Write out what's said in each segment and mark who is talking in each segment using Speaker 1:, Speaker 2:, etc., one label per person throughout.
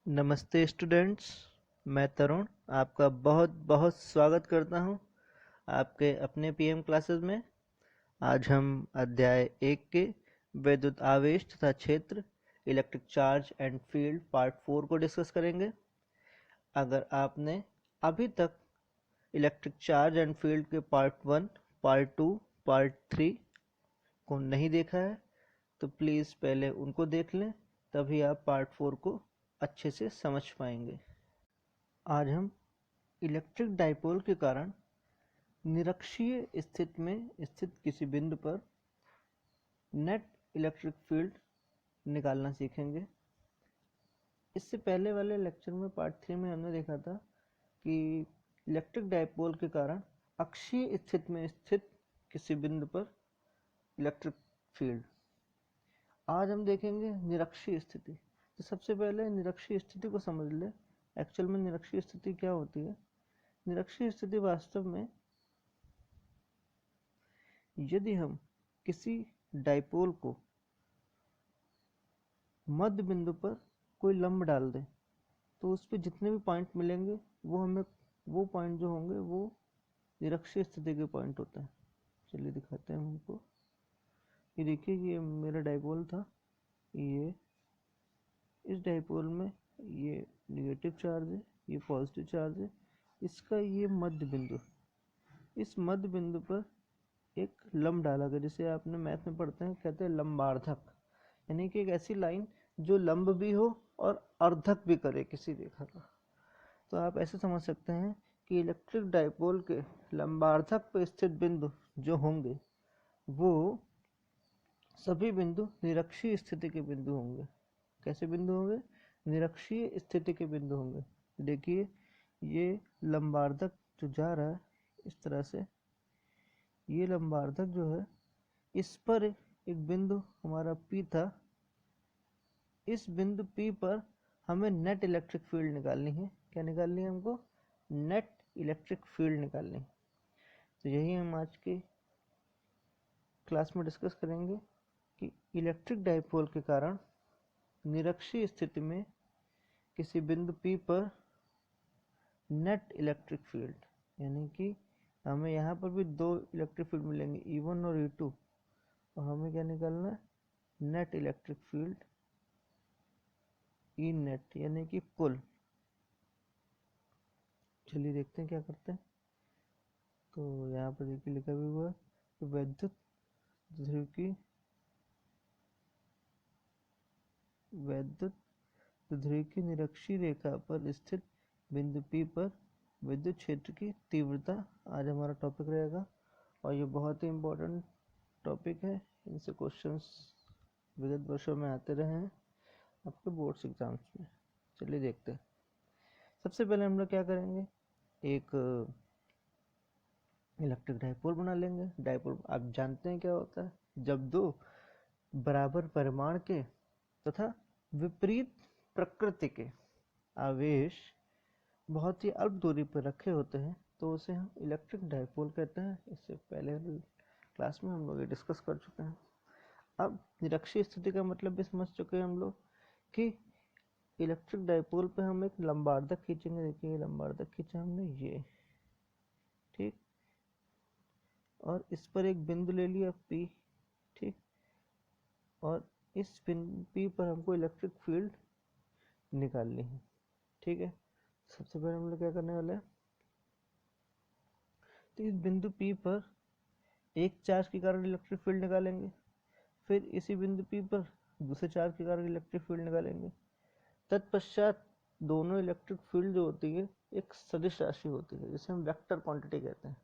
Speaker 1: नमस्ते स्टूडेंट्स। मैं तरुण आपका बहुत बहुत स्वागत करता हूं आपके अपने पीएम क्लासेस में। आज हम अध्याय 1 के विद्युत आवेश तथा क्षेत्र electric charge and field part 4 को डिस्कस करेंगे। अगर आपने अभी तक इलेक्ट्रिक चार्ज एंड फील्ड के पार्ट 1, पार्ट 2, पार्ट 3 को नहीं देखा है तो प्लीज़ पहले उनको देख लें, तभी आप पार्ट 4 को अच्छे से समझ पाएंगे। आज हम इलेक्ट्रिक डाइपोल के कारण निरक्षीय स्थिति में स्थित किसी बिंदु पर नेट इलेक्ट्रिक फील्ड निकालना सीखेंगे। इससे पहले वाले लेक्चर में पार्ट 3 में हमने देखा था कि इलेक्ट्रिक डाइपोल के कारण अक्षीय स्थिति में स्थित किसी बिंदु पर इलेक्ट्रिक फील्ड। आज हम देखेंगे निरक्षीय स्थिति। तो सबसे पहले निरक्षीय स्थिति को समझ ले। एक्चुअल में निरक्षीय स्थिति क्या होती है? निरक्षीय स्थिति वास्तव में यदि हम किसी डाइपोल को मध्य बिंदु पर कोई लंब डाल दें तो उस पर जितने भी पॉइंट मिलेंगे वो पॉइंट जो होंगे वो निरक्षीय स्थिति के पॉइंट होते हैं। चलिए दिखाते हैं हमको। ये देखिए, ये मेरा डाइपोल था। ये इस डाइपोल में ये नेगेटिव चार्ज है, ये पॉजिटिव चार्ज है। इसका ये मध्य बिंदु, इस मध्य बिंदु पर एक लंब डाला गया, जिसे आपने मैथ में पढ़ते हैं, कहते हैं लंबार्धक। यानी कि एक ऐसी लाइन जो लंब भी हो और अर्धक भी करे किसी रेखा का। तो आप ऐसे समझ सकते हैं कि इलेक्ट्रिक डाइपोल के लंबार्धक पर स्थित बिंदु जो होंगे वो सभी बिंदु निरक्षीय स्थिति के बिंदु होंगे। कैसे बिंदु होंगे? निरक्षीय स्थिति के बिंदु होंगे। देखिए, ये लंबार्धक जो जा रहा है इस तरह से, ये लंबार्धक जो है इस पर एक बिंदु हमारा P था। इस बिंदु P पर हमें नेट इलेक्ट्रिक फील्ड निकालनी है। क्या निकालनी है हमको? नेट इलेक्ट्रिक फील्ड निकालनी है। तो यही हम आज की क्लास में डिस्कस करेंगे कि इलेक्ट्रिक डाइपोल के कारण निरक्षीय स्थिति में किसी बिंदु P पर नेट इलेक्ट्रिक फील्ड, यानी कि हमें यहाँ पर भी दो इलेक्ट्रिक फील्ड मिलेंगे, E1 और E2, और हमें क्या निकालना है? Net electric field E net, यानी कि कुल। चलिए देखते हैं क्या करते हैं। तो यहाँ पर देखिए लिखा भी हुआ है कि वैद्युत ध्रुव की निरक्षीय रेखा पर स्थित बिंदु P पर विद्युत क्षेत्र की तीव्रता आज हमारा टॉपिक रहेगा। और ये बहुत ही इम्पोर्टेंट टॉपिक है। इनसे क्वेश्चंस विगत वर्षों में आते रहे हैं आपके बोर्ड्स एग्जाम्स में। चलिए देखते हैं। सबसे पहले हम लोग क्या करेंगे, एक इलेक्ट्रिक डाइपोल बना लेंगे। डाइपोल आप जानते हैं क्या होता है? जब दो बराबर परिमाण के तथा विपरीत प्रकृति के आवेश बहुत ही अल्प दूरी पर रखे होते हैं तो उसे हम इलेक्ट्रिक डाइपोल कहते हैं। इससे पहले क्लास में हम लोग ये डिस्कस कर चुके हैं। अब निरक्षीय स्थिति का मतलब भी समझ चुके हैं हम लोग कि इलेक्ट्रिक डाइपोल पे हम एक लंबार्धक खींचेंगे। देखिए, ये लंबार्धक खींचा हमने, ये ठीक, और इस पर एक बिंदु ले लिया P, ठीक, और इस बिंदु P पर हमको इलेक्ट्रिक फील्ड निकालनी है। ठीक है, सबसे पहले हम लोग क्या करने वाले हैं, तो इस बिंदु P पर एक चार्ज के कारण इलेक्ट्रिक फील्ड निकालेंगे, फिर इसी बिंदु P पर दूसरे चार्ज के कारण इलेक्ट्रिक फील्ड निकालेंगे। तत्पश्चात दोनों इलेक्ट्रिक फील्ड जो होती है एक सदिश राशि होती है, जिसे हम वेक्टर क्वांटिटी कहते हैं।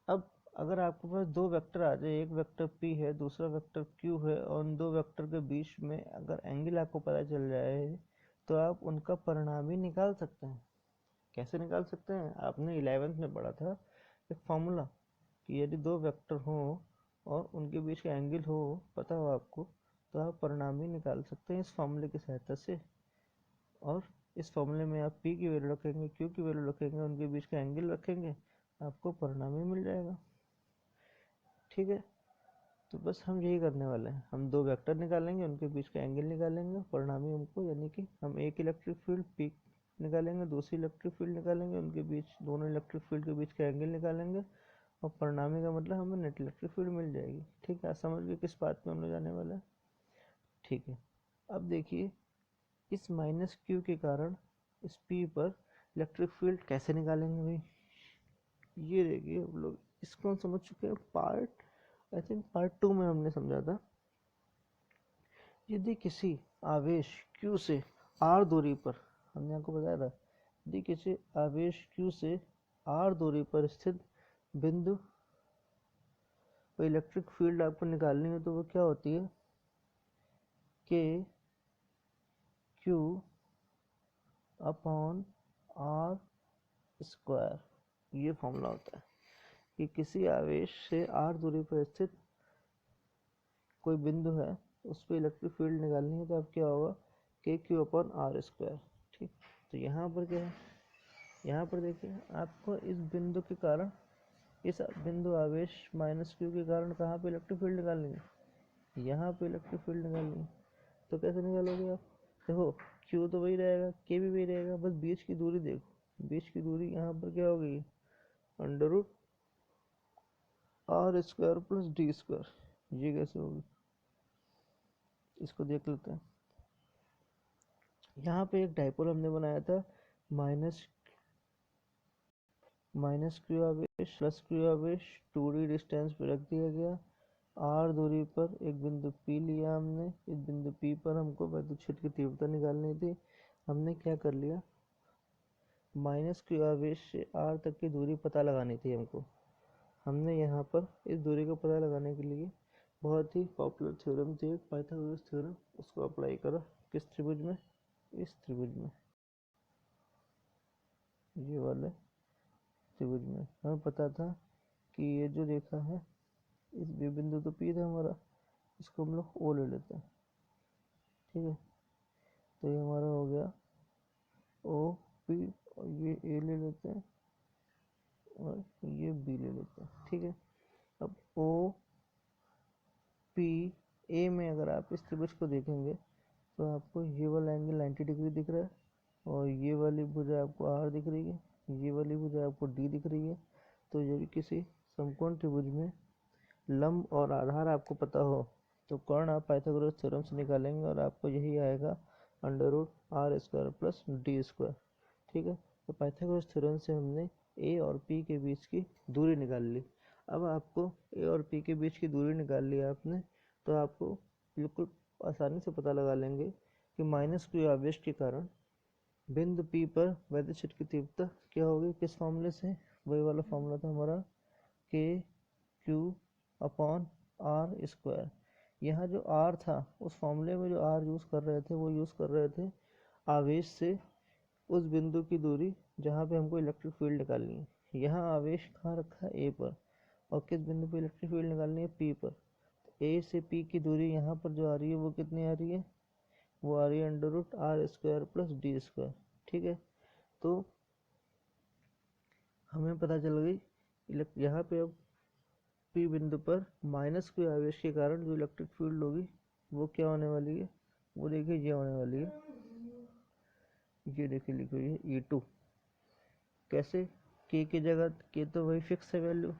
Speaker 1: अब अगर आपके पास दो वेक्टर आ जाए, एक वेक्टर P है, दूसरा वेक्टर Q है, और उन दो वेक्टर के बीच में अगर एंगल आपको पता चल जाए तो आप उनका परिणाम ही निकाल सकते हैं। कैसे निकाल सकते हैं? आपने 11th में पढ़ा था एक फॉर्मूला कि यदि दो वेक्टर हो और उनके बीच का एंगल हो पता हो आपको, तो आप परिणाम ही निकाल सकते हैं इस फॉर्मूले की सहायता से। और इस फॉर्मूले में आप P की वैल्यू रखेंगे, Q की वैल्यू रखेंगे, उनके बीच का एंगल रखेंगे, आपको परिणाम ही मिल जाएगा। ठीक है, तो बस हम यही करने वाले हैं, हम दो वेक्टर निकालेंगे, उनके बीच का एंगल निकालेंगे, परिणामी हमको, यानी कि हम एक इलेक्ट्रिक फील्ड पी निकालेंगे, दूसरी इलेक्ट्रिक फील्ड निकालेंगे, उनके बीच, दोनों इलेक्ट्रिक फील्ड के बीच का एंगल निकालेंगे, और परिणामी का मतलब हमें नेट इलेक्ट्रिक फील्ड मिल जाएगी। ठीक है, आप समझ गए किस बात पे हम लोग जाने वाला है। ठीक है, अब देखिए इस माइनस क्यू के कारण इस पी पर इलेक्ट्रिक फील्ड कैसे निकालेंगे भाई। ये देखिए हम लोग इसको हम समझ चुके हैं, पार्ट आई थिंक पार्ट 2 में हमने समझा था। यदि किसी आवेश q से r दूरी पर, हमने आपको बताया था, यदि किसी आवेश q से r दूरी पर स्थित बिंदु पर इलेक्ट्रिक फील्ड आपको निकालनी है तो वो क्या होती है, k q upon r square. ये फॉर्मूला होता है कि किसी आवेश से r दूरी पर स्थित कोई बिंदु है, उस पर इलेक्ट्रिक फील्ड निकालनी है तो अब क्या होगा, के क्यू अपॉन आर स्क्वायर। ठीक, तो यहाँ पर क्या है, यहाँ पर देखिए आपको इस बिंदु के कारण, इस बिंदु आवेश माइनस क्यू के कारण कहाँ पे इलेक्ट्रिक फील्ड निकालनी है, यहाँ पे इलेक्ट्रिक फील्ड निकालनी है। तो कैसे निकालोगे आप, देखो क्यू तो वही रहेगा, के भी वही रहेगा, बस बीच की दूरी देखो, बीच की दूरी यहाँ पर क्या हो गई, under root R square plus D square. ये कैसे होगी, इसको देख लेते हैं। यहाँ पे एक डाइपोल हमने बनाया था, माइनस क्यू आवेश प्लस क्यू आवेश 2d डिस्टेंस पे रख दिया गया, r दूरी पर एक बिंदु P लिया हमने, इस बिंदु P पर हमको विद्युत क्षेत्र की तीव्रता निकालनी थी। हमने क्या कर लिया, माइनस क्यू आवेश से r तक की दूरी पता लगानी थी हमको। हमने यहाँ पर इस दूरी को पता लगाने के लिए बहुत ही पॉपुलर थ्योरम थी एक, पाइथागोरस थ्योरम, उसको अप्लाई करा किस त्रिभुज में, इस त्रिभुज में, ये वाले त्रिभुज में। हमें पता था कि ये जो रेखा है, इस बिंदु तो P था हमारा, इसको हम लोग O ले लेते हैं। ठीक है, तो ये हमारा हो गया O P, और ये A ले लेते हैं और ये B ले लेते हैं। ठीक है, अब O P A में अगर आप इस त्रिभुज को देखेंगे तो आपको ये वाला एंगल 90 डिग्री दिख रहा है, और ये वाली भुजा आपको R दिख रही है, ये वाली भुजा आपको D दिख रही है। तो यदि किसी समकोण त्रिभुज में लंब और आधार आपको पता हो तो कर्ण आप पाइथागोरस थ्योरम से निकालेंगे और आपको यही आएगा, under root R square plus D square. ठीक है, तो पाइथागोरस थ्योरम से हमने ए और पी के बीच की दूरी निकाल ली। अब आपको ए और पी के बीच की दूरी निकाल ली आपने, तो आपको बिल्कुल आसानी से पता लगा लेंगे कि माइनस क्यू आवेश के कारण बिंदु पी पर विद्युत क्षेत्र की तीव्रता क्या होगी, किस फॉर्मूले से, वही वाला फॉर्मूला था हमारा, के क्यू अपॉन आर स्क्वायर। यहाँ जो आर था, उस फॉर्मूले में जो आर यूज़ कर रहे थे वो यूज़ कर रहे थे आवेश से उस बिंदु की दूरी जहाँ पे हमको इलेक्ट्रिक फील्ड निकालनी है। यहाँ आवेश कहाँ रखा है, ए पर, और किस बिंदु पे इलेक्ट्रिक फील्ड निकालनी है, पी पर। ए से पी की दूरी यहाँ पर जो आ रही है वो कितनी आ रही है, वो आ रही है under root R square plus D square. ठीक है, तो हमें पता चल गई यहाँ पे अब पी बिंदु पर माइनस क्यू आवेश के कारण जो इलेक्ट्रिक फील्ड होगी वो क्या होने वाली है, वो देखिए ये होने वाली है, ये देखिए लिखी हुई है E2। कैसे, के की जगह के तो वही फिक्स है वैल्यू,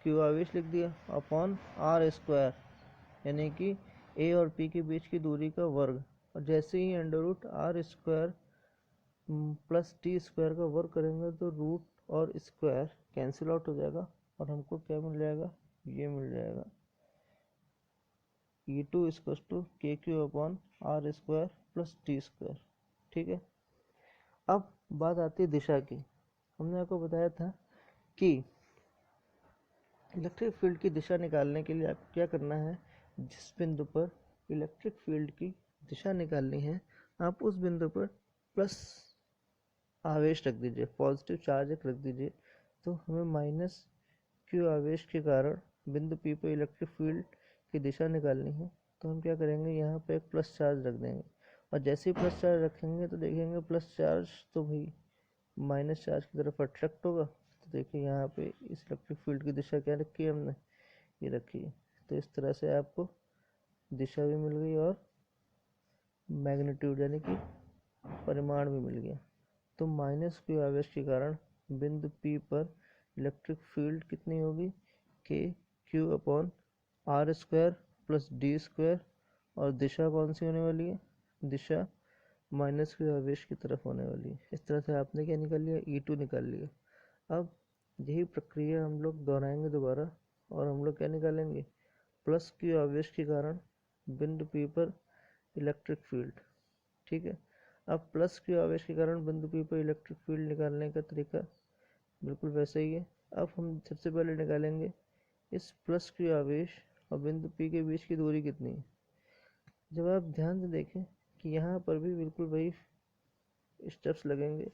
Speaker 1: क्यू आवेश लिख दिया अपॉन आर स्क्वायर, यानी कि ए और पी के बीच की दूरी का वर्ग, और जैसे ही under root R square plus T square का वर्ग करेंगे तो रूट और स्क्वायर कैंसिल आउट हो जाएगा और हमको क्या मिल जाएगा, ये मिल जाएगा E2 equals to K Q upon R square plus T square. ठीक है, अब बात आती है दिशा की। हमने आपको बताया था कि इलेक्ट्रिक फील्ड की दिशा निकालने के लिए आपको क्या करना है, जिस बिंदु पर इलेक्ट्रिक फील्ड की दिशा निकालनी है आप उस बिंदु पर प्लस आवेश रख दीजिए, पॉजिटिव चार्ज रख दीजिए। तो हमें माइनस क्यू आवेश के कारण बिंदु पी पर इलेक्ट्रिक फील्ड की दिशा निकालनी है, तो हम क्या करेंगे, यहाँ पे एक प्लस चार्ज रख देंगे, और जैसे ही प्लस चार्ज रखेंगे तो देखेंगे प्लस चार्ज तो भाई माइनस चार्ज की तरफ अट्रैक्ट होगा। तो देखिए यहाँ पे इस इलेक्ट्रिक फील्ड की दिशा क्या रखी है हमने, ये रखी है। तो इस तरह से आपको दिशा भी मिल गई और मैग्नीट्यूड यानी कि परिमाण भी मिल गया। तो माइनस Q आवेश के कारण बिंदु P पर इलेक्ट्रिक फील्ड कितनी होगी, K Q upon R square plus D square, और दिशा कौन सी होने वाली है, दिशा माइनस Q आवेश की तरफ होने वाली है। इस तरह से आपने क्या निकाल लिया, E2 निकाल लिया। अब यही प्रक्रिया हम लोग दोहराएंगे दोबारा, और हम लोग क्या निकालेंगे, प्लस Q आवेश के कारण बिंदु P पर इलेक्ट्रिक फील्ड। ठीक है, अब प्लस Q आवेश के कारण बिंदु P पर इलेक्ट्रिक फील्ड निकालने का तरीका बिल्कुल वैसा ही है। अब हम सबसे पहले निकालेंगे इस प्लस Q आवेश और बिंदु P के बीच की दूरी कितनी है। जब आप ध्यान से देखें कि यहाँ पर भी बिल्कुल वही स्टेप्स लगेंगे।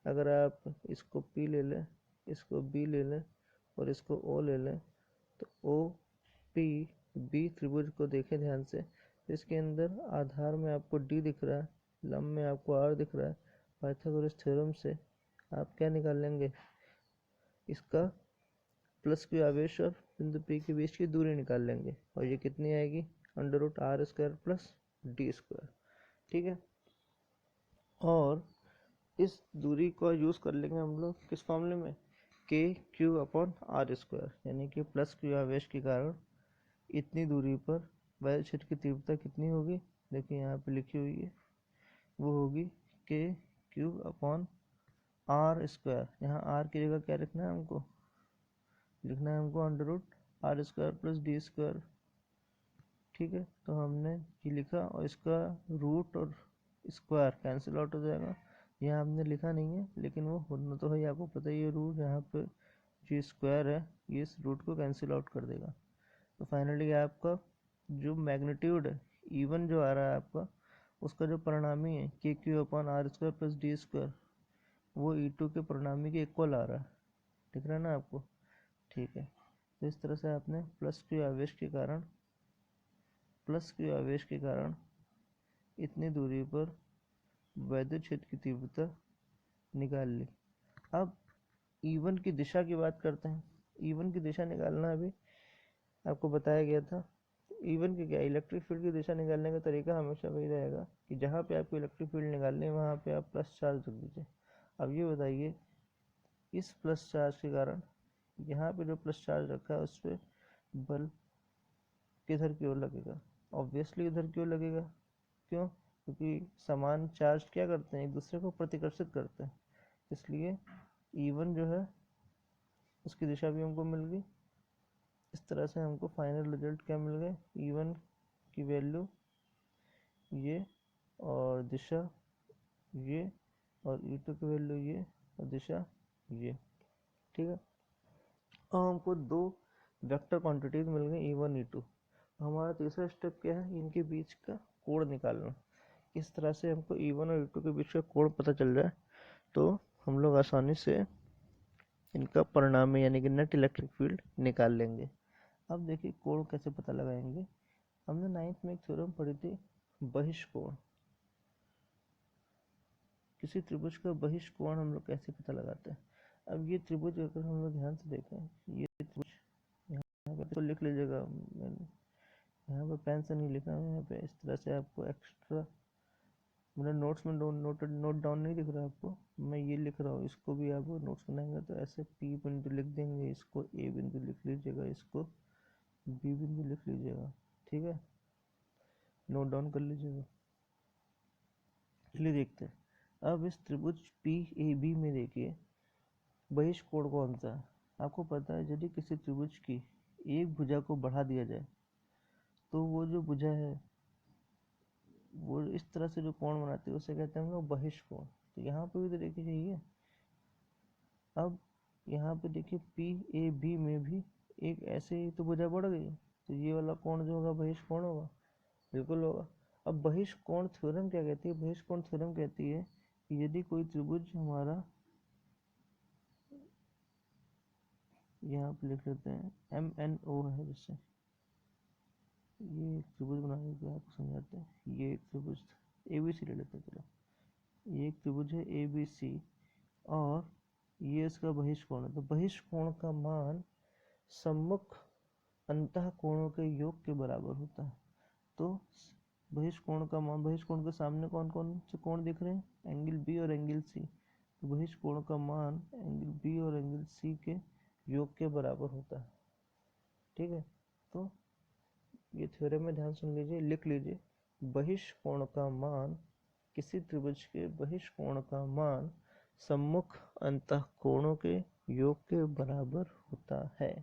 Speaker 1: अगर आप इसको P ले लें, इसको B ले लें और इसको O ले लें, तो OPB त्रिभुज को देखें ध्यान से, इसके अंदर आधार में आपको D दिख रहा है, लंब में आपको R दिख रहा है। पाइथागोरस थ्योरम से आप क्या निकाल लेंगे, इसका प्लस Q आवेश और बिंदु P के बीच की दूरी निकाल लेंगे, और ये कितनी आएगी, √R² प्लस D स्क्वायर। ठीक है, और इस दूरी को यूज़ कर लेंगे हम लोग किस फॉर्मूले में, के क्यू अपॉन आर स्क्वायर, यानी कि प्लस Q आवेश के कारण इतनी दूरी पर वैद्युत क्षेत्र की तीव्रता कितनी होगी, देखिए यहाँ पे लिखी हुई है, वो होगी K Q upon R square. यहाँ आर की जगह क्या लिखना है हमको, लिखना है हमको √R² प्लस डी स्क्वायर। ठीक है, तो हमने ये लिखा, और इसका रूट और स्क्वायर कैंसिल आउट हो जाएगा। यहाँ हमने लिखा नहीं है, लेकिन वो होना तो है, आपको पता ही है, रूट यहाँ पे जो स्क्वायर है ये इस रूट को कैंसिल आउट कर देगा। तो फाइनली आपका जो मैग्नीट्यूड है E1 जो आ रहा है आपका, उसका जो परिणामी है K Q upon R² plus D square, वो E2 के परिणामी के इक्वल आ रहा है। दिख रहा है ना आपको, ठीक है। तो इस तरह से आपने प्लस Q आवेश के कारण इतनी दूरी पर वैद्युत क्षेत्र की तीव्रता निकाल ली। अब E1 की दिशा की बात करते हैं। E1 की दिशा निकालना अभी आपको बताया गया था। E1 की क्या, इलेक्ट्रिक फील्ड की दिशा निकालने का तरीका हमेशा वही रहेगा कि जहाँ पे आपको इलेक्ट्रिक फील्ड निकालनी है वहाँ पे आप प्लस चार्ज रख दीजिए। अब ये बताइए, इस प्लस चार्ज के कारण यहाँ पे जो प्लस चार्ज रखा है उस पर बल किधर की ओर लगेगा, ऑब्वियसली इधर की ओर लगेगा। क्यों, क्योंकि समान चार्ज क्या करते हैं, एक दूसरे को प्रतिकर्षित करते हैं। इसलिए E1 जो है उसकी दिशा भी हमको मिल गई। इस तरह से हमको फाइनल रिजल्ट क्या मिल गए, E1 की वैल्यू ये, और दिशा ये, और E2 की वैल्यू ये, और दिशा ये। ठीक है, और हमको दो वेक्टर क्वांटिटीज मिल गई E1 E2। हमारा तीसरा स्टेप क्या है, इनके बीच का कोण निकालना। इस तरह से हमको E1 और E2 के बीच का कोण पता चल जाए तो हम लोग आसानी से इनका परिणामी यानी कि नेट इलेक्ट्रिक फील्ड निकाल लेंगे। अब देखिए कोण कैसे पता लगाएंगे। हमने 9th में एक थ्योरम पढ़ी थी, बहिष्कोण। किसी त्रिभुज का बहिष्कोण हम लोग कैसे पता लगाते हैं। अब ये त्रिभुज अगर हम लोग ध्यान से देखें, ये त्रिभुज यहाँ पे तो लिख लीजिएगा, मैंने यहाँ पे पेन से नहीं लिखा है, यहाँ पे इस तरह से आपको एक्स्ट्रा मैंने नोट्स में नोट डाउन नहीं दिख रहा है आपको, मैं ये लिख रहा हूँ, इसको भी आप नोट्स बनाएंगे तो ऐसे P बिंदु लिख देंगे, इसको A बिंदु लिख लीजिएगा, इसको B बिंदु लिख लीजिएगा। ठीक है, नोट डाउन कर लीजिएगा। चलिए देखते हैं। अब इस त्रिभुज PAB में देखिए बहिष्कोण कौन सा है। आपको पता है यदि किसी त्रिभुज की एक भुजा को बढ़ा दिया जाए तो वो जो भुजा है वो इस तरह से जो कोण बनाती है उसे कहते हैं हम लोग बहिष्कोण। तो यहाँ पे भी तो देखिए यही है। अब यहाँ पे देखिए PAB में भी एक ऐसे ही तो भुजा बढ़ गई, तो ये वाला कोण जो होगा बहिष्कोण होगा, बिल्कुल होगा। अब बहिष्कोण थ्योरम क्या कहती है, बहिष्कोण थ्योरम कहती है कि यदि कोई त्रिभुज हमारा, यहाँ पे लिख लेते हैं MNO है, जिससे ये एक त्रिभुज बनाने के आपको समझाते हैं। ये एक त्रिभुज ABC ले लेते हैं, चलो ये एक त्रिभुज है ABC और ये इसका बहिष्कोण है। तो बहिष्कोण का मान सम्मुख अंतः कोणों के योग के बराबर होता है। तो बहिष्कोण का मान, बहिष्कोण के सामने कौन कौन से कोण दिख रहे हैं, एंगल बी और एंगल सी, तो बहिष्कोण का मान एंगल बी और एंगल सी के योग के बराबर होता है। ठीक है, तो ये थ्योरम में ध्यान सुन लीजिए, लिख लीजिए। बहिष्कोण का मान, किसी त्रिभुज के बहिष्कोण का मान सम्मुख अंतःकोणों के योग के बराबर होता है।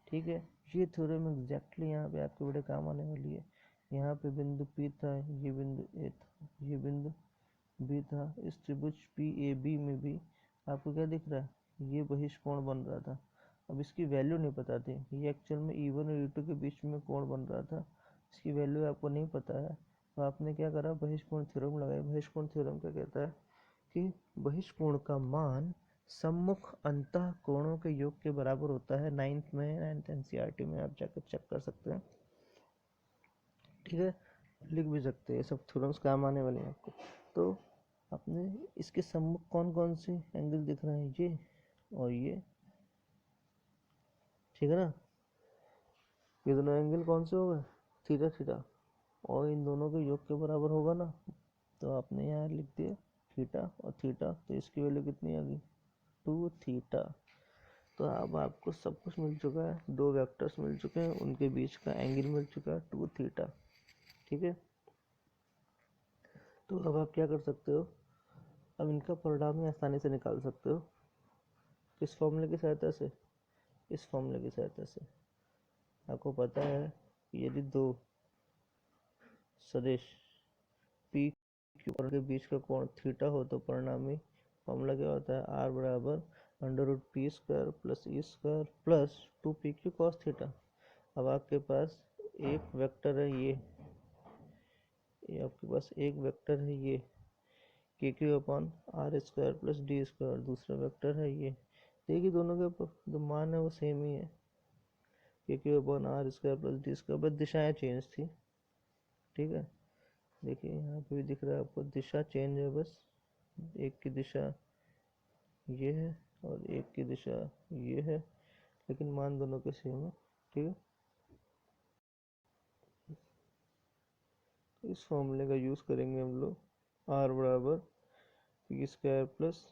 Speaker 1: ठीक है, ये थ्योरम एग्जैक्टली यहाँ पे आपके बड़े काम आने वाली है। यहाँ पे बिंदु P था, ये बिंदु A था, ये बिंदु B था। इस त्रिभुज PAB में भी आपको क्या दिख रहा है, ये बहिष्कोण बन रहा था। अब इसकी वैल्यू नहीं पता थी, ये एक्चुअल में E1 और E2 के बीच में कोण बन रहा था, इसकी वैल्यू आपको नहीं पता है। तो आपने क्या करा, बहिष्कोण थ्योरम लगाया। बहिष्कोण थ्योरम क्या कहता है कि बहिष्कोण का मान सम्मुख अंतः कोणों के योग के बराबर होता है। 9th NCERT में आप जाकर चेक कर सकते हैं। ठीक है, लिख भी सकते हैं, सब थ्योरम्स काम आने वाले हैं आपको। तो अपने इसके सम्मुख कौन कौन से एंगल दिख रहे हैं, ये और ये। ठीक है ना, ये दोनों एंगल कौन से हो गए, थीटा थीटा, और इन दोनों के योग के बराबर होगा ना। तो आपने यहाँ लिख दिया थीटा और थीटा, तो इसकी वैल्यू कितनी आ गई, 2 थीटा। तो अब आपको सब कुछ मिल चुका है, दो वेक्टर्स मिल चुके हैं, उनके बीच का एंगल मिल चुका है 2 थीटा। ठीक है, तो अब आप क्या कर सकते हो, अब इनका परिणाम ही आसानी से निकाल सकते हो। किस फॉर्मूले की सहायता से, इस फॉर्मूले की सहायता से। आपको पता है कि यदि दो सदिश पी क्यू के बीच का कोण थीटा हो तो परिणामी फॉर्मूला क्या होता है, आर बराबर under root P square plus E square plus 2pq cos theta. अब आपके पास एक वेक्टर है ये आपके पास एक वेक्टर है ये K Q upon R square plus D square, दूसरा वेक्टर है ये। देखिए दोनों के जो मान है वो सेम ही है, K Q upon R square plus D square, बस दिशाएं चेंज थी। ठीक है, देखिए यहाँ पे भी दिख रहा है आपको, दिशा चेंज है बस, एक की दिशा ये है और एक की दिशा ये है, लेकिन मान दोनों के सेम है। ठीक है, इस फॉर्मूले का यूज़ करेंगे हम लोग, आर बराबर P square plus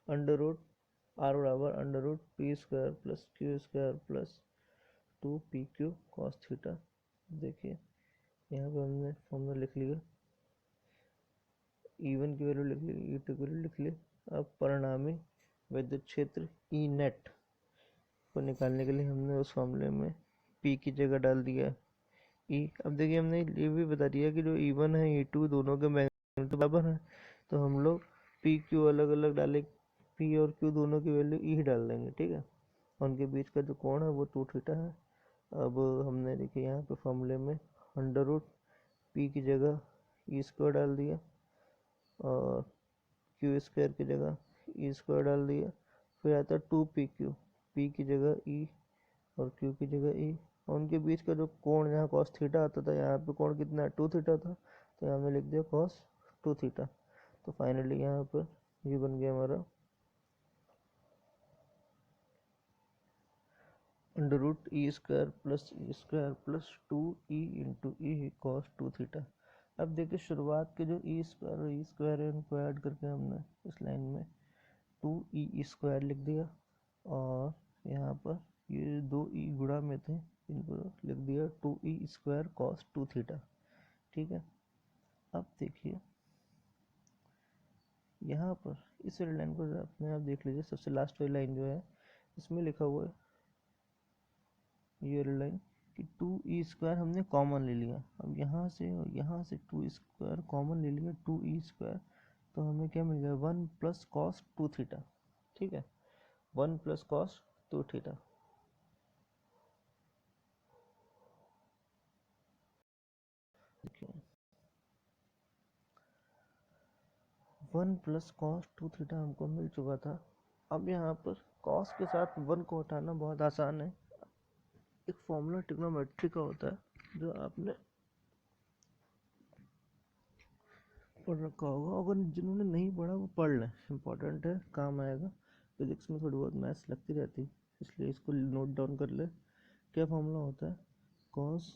Speaker 1: under root, R बराबर under root P square plus Q square plus 2pq cos theta. देखिए यहाँ पे हमने फॉर्मूला लिख लिया, E1 की वैल्यू लिख ली, E2 की वैल्यू लिख ली। अब परिणामी विद्युत क्षेत्र ई नेट को निकालने के लिए हमने उस फॉर्मूले में P की जगह डाल दिया E। अब देखिए हमने ये भी बता दिया कि जो E1 है E2 दोनों के मैग्नीट्यूड बराबर है, तो हम लोग P Q अलग अलग डाले, P और Q दोनों की वैल्यू E डाल देंगे। ठीक है, उनके बीच का जो कोण है वो 2 थीटा है। अब हमने देखिए यहाँ पे फॉर्मूले में अंडर रूट पी की जगह ई स्क्वायर डाल दिया और क्यू स्क्वायर की जगह ई स्क्वायर डाल दिया। फिर आता है 2pq, पी की जगह ई और क्यू की जगह ई, और उनके बीच का जो कोण यहाँ कॉस थीटा आता था, यहाँ पे कोण कितना है 2 थीटा था, तो यहाँ हमने लिख दिया कॉस 2 थीटा। तो फाइनली यहाँ पर ये बन गया हमारा under root E square plus 2e into E cos 2 theta. अब देखिए शुरुआत के जो ई स्क्वायर और ई स्क्वायर है उनको ऐड करके हमने इस लाइन में 2e स्क्वायर लिख दिया, और यहाँ पर ये दो ई गुणा में थे, इनको लिख दिया 2e स्क्वायर कॉस 2 थीटा। ठीक है, अब देखिए यहाँ पर इस वाली लाइन को अपने आप देख लीजिए, सबसे लास्ट वाली लाइन जो है इसमें लिखा हुआ है ये वाली लाइन कि 2e स्क्वायर हमने कॉमन ले लिया। अब यहाँ से और यहाँ से 2 स्क्वायर कॉमन ले लिया, 2e स्क्वायर, तो हमें क्या मिल गया 1 प्लस कॉस 2 थीटा। ठीक है, 1 plus cos 2 theta. One plus cos 2 theta हमको मिल चुका था। अब यहाँ पर कॉस के साथ 1 को हटाना बहुत आसान है, एक फॉर्मूला ट्रिग्नोमेट्री का होता है जो आपने पढ़ रखा होगा, अगर जिन्होंने नहीं पढ़ा वो पढ़ लें, इम्पोर्टेंट है, काम आएगा। फिजिक्स में थोड़ी बहुत मैथ्स लगती रहती है। इसलिए इसको नोट डाउन कर ले। क्या फॉर्मूला होता है, cos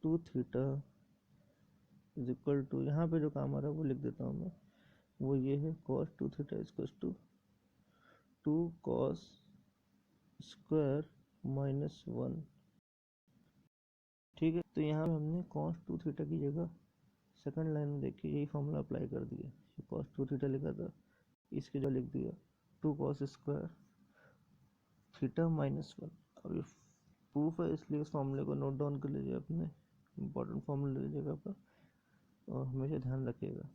Speaker 1: 2 theta is equal to, यहाँ पे जो काम आ रहा है वो लिख देता हूँ मैं, वो ये है cos 2 theta is to 2 cos square -1। ठीक है, तो यहाँ हमने कॉस 2 थीटा की जगह सेकंड लाइन में देखिए यही फॉर्मूला अप्लाई कर दिया। कॉस 2 थीटा लिखा था, इसकी जगह लिख दिया 2 कॉस स्क्वायर थीटा -1। अब ये प्रूफ है इसलिए इस फॉर्मूले को नोट डाउन कर लीजिए अपने इम्पोर्टेंट फॉर्मूले जगह पर और हमेशा ध्यान रखिएगा।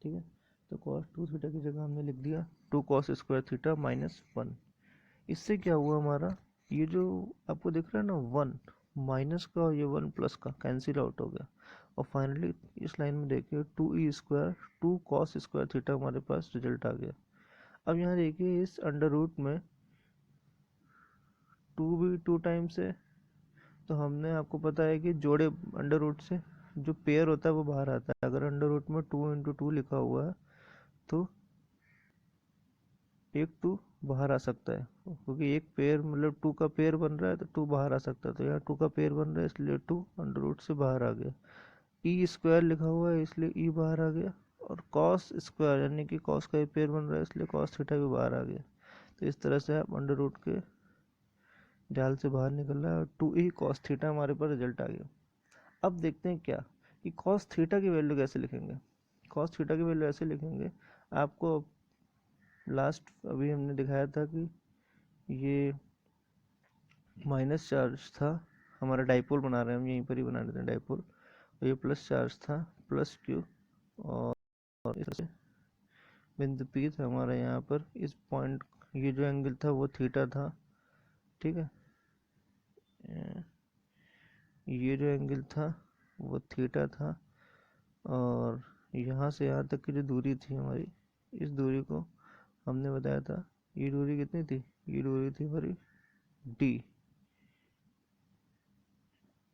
Speaker 1: ठीक है, तो कॉस 2 थीटा की जगह हमने लिख दिया 2 कॉस स्क्वायर थीटा -1। इससे क्या हुआ हमारा, ये जो आपको दिख रहा है ना 1 माइनस का और ये 1 प्लस का कैंसिल आउट हो गया। और फाइनली इस लाइन में देखिए 2e square 2 cos square theta हमारे पास रिजल्ट आ गया। अब यहाँ देखिए इस अंडर रूट में 2 भी 2 टाइम्स है, तो हमने, आपको पता है कि जोड़े अंडर रूट से जो पेयर होता है वो बाहर आता है। अगर अंडर रूट में 2 इंटू 2 लिखा हुआ है तो एक 2 बाहर आ सकता है, क्योंकि एक पेयर मतलब 2 का पेयर बन रहा है तो 2 बाहर आ सकता है। तो यहाँ 2 का पेयर बन रहा है इसलिए 2 अंडर रूट से बाहर आ गया। ई स्क्वायर लिखा हुआ है इसलिए ई बाहर आ गया, और कॉस स्क्वायर यानी कि कॉस का पेयर बन रहा है इसलिए कॉस थीटा भी बाहर आ गया। तो इस तरह से आप अंडर रूट के जाल से बाहर निकल रहा है और 2e कॉस थीटा हमारे पास रिजल्ट आ गया। अब देखते हैं क्या कि कॉस थीटा की वैल्यू कैसे लिखेंगे। कॉस थीटा की वैल्यू ऐसे लिखेंगे, आपको लास्ट अभी हमने दिखाया था कि ये माइनस चार्ज था, हमारा डाइपोल बना रहे हैं हम, यहीं पर ही बना देते हैं डाइपोल, और ये प्लस चार्ज था प्लस क्यू, और इस बिंदु पी था हमारा यहाँ पर, इस पॉइंट ये जो एंगल था वो थीटा था। ठीक है, ये जो एंगल था वो थीटा था, और यहाँ से यहाँ तक की जो दूरी थी हमारी, इस दूरी को हमने बताया था, ये दूरी कितनी थी, ये दूरी थी हमारी डी,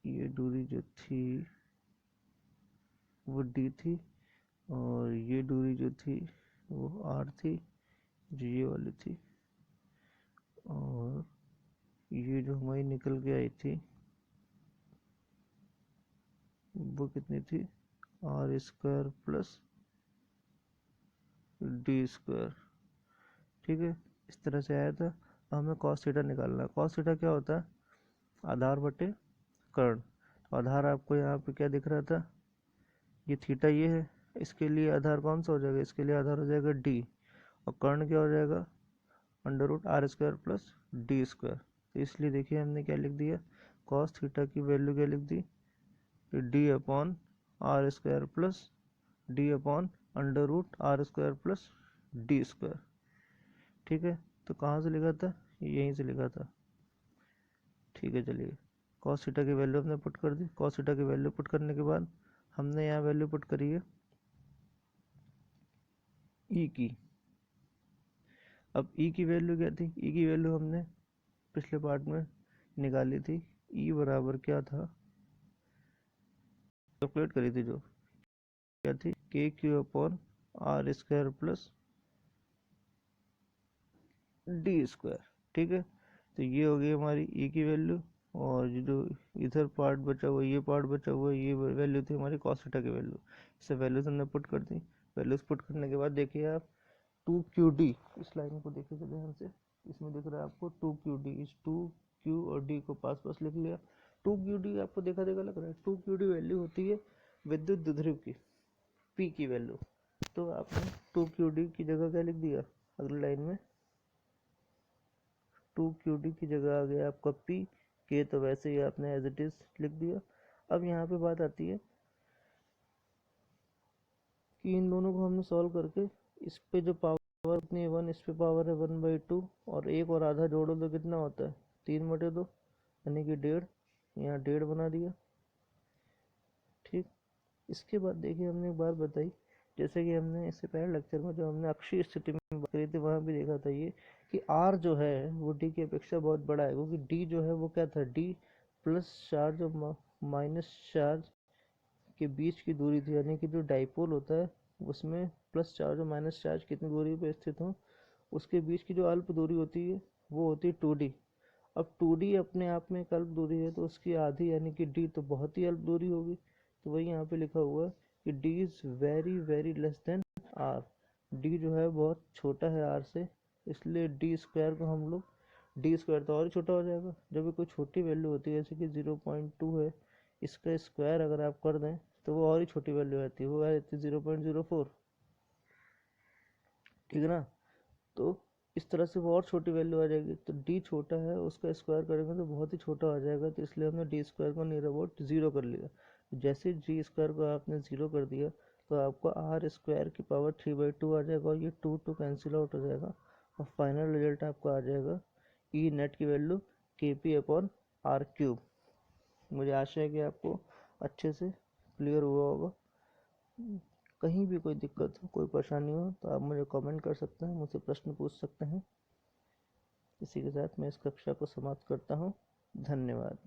Speaker 1: ये दूरी जो थी वो डी थी, और ये दूरी जो थी वो आर थी, जो ये वाली थी, और ये जो हमारी निकल के आई थी वो कितनी थी, R square plus D square. ठीक है, इस तरह से आया था। हमें कॉस थीटा निकालना है। कॉस थीटा क्या होता है, आधार बटे कर्ण। तो आधार आपको यहाँ पे क्या दिख रहा था, ये थीटा ये है, इसके लिए आधार कौन सा हो जाएगा, इसके लिए आधार हो जाएगा डी, और कर्ण क्या हो जाएगा under root R square plus D square. तो इसलिए देखिए हमने क्या लिख दिया, कॉस थीटा की वैल्यू क्या लिख दी, D upon R square plus D upon under root R square plus D square. ठीक है, तो कहाँ से लिखा था, यहीं से लिखा था। ठीक है, चलिए कॉस थीटा की वैल्यू हमने पुट कर दी। कॉस थीटा की वैल्यू पुट करने के बाद हमने यहाँ वैल्यू पुट करी है ई की। अब ई की वैल्यू क्या थी, ई की वैल्यू हमने पिछले पार्ट में निकाली थी। ई बराबर क्या था, कैलकुलेट करी थी, जो क्या थी K Q upon R square plus D square. ठीक है, तो ये हो गई हमारी ई की वैल्यू, और जो इधर पार्ट बचा हुआ, ये पार्ट बचा हुआ, ये वैल्यू थी हमारी कॉस थीटा की वैल्यू। इसे वैल्यूज हमने पुट कर दी। वैल्यूज पुट करने के बाद देखिए आप 2QD, इस लाइन को देखिए ध्यान से, इसमें दिख रहा है आपको 2QD, इस 2Q और D को पास पास लिख लिया। 2QD आपको देखा देखा लग रहा है, 2QD वैल्यू होती है विद्युत द्विध्रुव की P की वैल्यू। तो आपने 2QD की जगह क्या लिख दिया, अगली लाइन में 2QD की जगह आ गया आपका P के, तो वैसे ही आपने एज इट इज लिख दिया। अब यहाँ पे बात आती है कि इन दोनों को हमने सॉल्व करके इस पे जो पावर अपनी 1, इस पे पावर है 1/2, और एक और आधा जोड़ो तो कितना होता है 3/2, यानी कि 1.5, यहाँ 1.5 बना दिया। ठीक, इसके बाद देखिए हमने एक बात बताई, जैसे कि हमने इससे पहले लेक्चर में जो हमने अक्षीय स्थिति में बात करी थी वहाँ भी देखा था ये कि आर जो है वो डी की अपेक्षा बहुत बड़ा है, क्योंकि डी जो है वो क्या था, डी प्लस चार्ज और माइनस चार्ज के बीच की दूरी थी, यानी कि जो डाइपोल होता है उसमें प्लस चार्ज और माइनस चार्ज कितनी दूरी पे स्थित हो, उसके बीच की जो अल्प दूरी होती है वो होती है 2d। अब 2d अपने आप में एक अल्प दूरी है, तो उसकी आधी यानी कि d तो बहुत ही अल्प दूरी होगी। तो वही यहाँ पे लिखा हुआ है कि d is very very less than r। d जो है बहुत छोटा है r से, इसलिए d स्क्वायर को हम लोग, डी स्क्वायर तो और ही छोटा हो जाएगा। जब भी कोई छोटी वैल्यू होती है जैसे कि 0.2 है, इसका स्क्वायर अगर आप कर दें तो वो और ही छोटी वैल्यू आती है, वो आ जाती है 0.04। ठीक है ना। तो इस तरह से वो और छोटी वैल्यू आ जाएगी। तो डी छोटा है, उसका स्क्वायर करेंगे तो बहुत ही छोटा आ जाएगा, तो इसलिए हमने डी स्क्वायर को नियर अबाउट ज़ीरो कर लिया। जैसे जी स्क्वायर को आपने ज़ीरो कर दिया तो आपको आर स्क्वायर की पावर 3/2 आ जाएगा, और ये टू कैंसिल आउट हो जाएगा, और फाइनल रिजल्ट आपको आ जाएगा ई नेट की वैल्यू KP/R³। मुझे आशा है कि आपको अच्छे से क्लियर हुआ होगा। कहीं भी कोई दिक्कत हो, कोई परेशानी हो तो आप मुझे कमेंट कर सकते हैं, मुझसे प्रश्न पूछ सकते हैं। इसी के साथ मैं इस कक्षा को समाप्त करता हूँ। धन्यवाद।